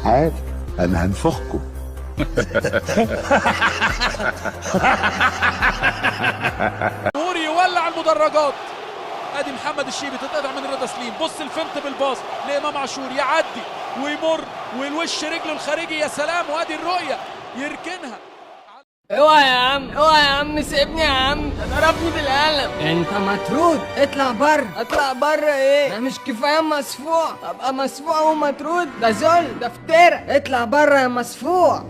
حال انا هنفخكم. نور يولع المدرجات. ادي محمد الشيبي تتقطع من رضا سليم. بص الفنت بالباص لامام عاشور، يعدي ويمر والوش رجله الخارجي، يا سلام. وادي الرؤيه يركنها. اوعى يا عم، اوعى يا عم، سيبني يا عم، ضربني بالقلم. انت مطرود، اطلع بره. اطلع بره ايه؟ ده مش كفايه مسفوع؟ ابقى مسفوع ومطرود؟ ده ذل، ده فترة. اطلع بره يا مسفوع.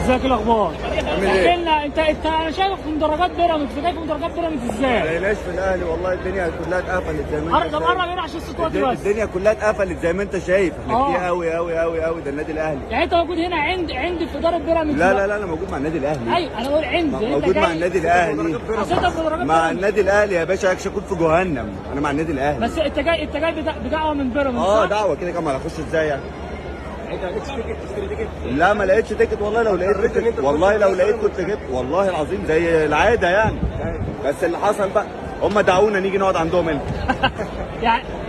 ازيك الاخبار؟ احكي لنا انت انا شايفك في مدرجات بيراميدز، جاي في مدرجات بيراميدز ازاي؟ ما لقيناش في الاهلي والله، الدنيا كلها اتقفلت زي ما انت طب قرب هنا عشان الصوت واطي بس. الدنيا كلها اتقفلت زي ما انت شايف، احنا كتير قوي قوي قوي قوي، ده النادي الاهلي. يعني انت موجود هنا عند في اداره بيراميدز؟ لا لا لا، انا موجود مع النادي الاهلي. ايوه انا بقول موجود مع النادي الاهلي. اصل انت في مدرجات مع النادي الاهلي يا باشا، اكش اكون في جهنم، انا مع النادي الاهلي. بس انت جاي بدعوه من بيراميدز؟ دعوه كده، كمان هخش ازاي يعني؟ لا ما لقيتش تيكت والله، لو لقيت تيكت والله، لو لقيت كنت جبت والله العظيم زي العاده يعني. بس اللي حصل بقى هم دعونا نيجي نقعد عندهم هنا.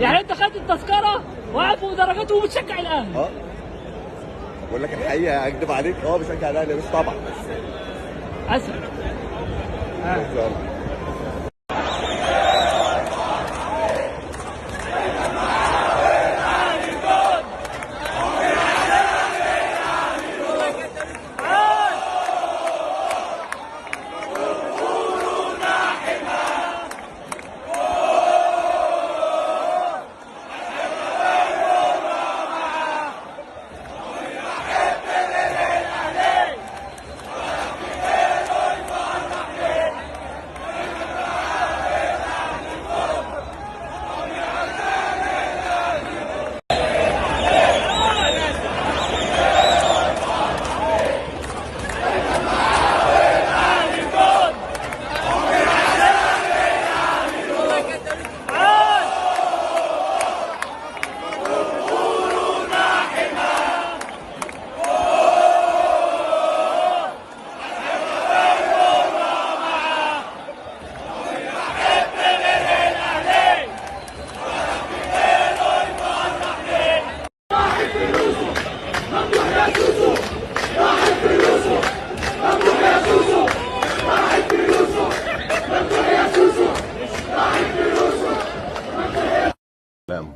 يعني انت خدت التذكره وقاعد في مدرجات وبتشجع الاهلي؟ بقول لك الحقيقه، اكذب عليك، بشجع الاهلي مش طبعا بس اسف.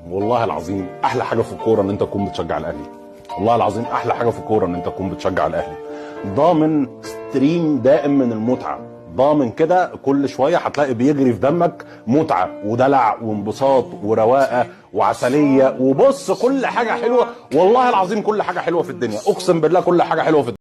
والله العظيم احلى حاجه في الكوره ان انت تكون بتشجع الاهلي. والله العظيم احلى حاجه في الكوره ان انت تكون بتشجع الاهلي. ضامن ستريم دائم من المتعه، ضامن كده كل شويه هتلاقي بيجري في دمك متعه ودلع وانبساط ورواقه وعسليه، وبص كل حاجه حلوه، والله العظيم كل حاجه حلوه في الدنيا، اقسم بالله كل حاجه حلوه في الدنيا.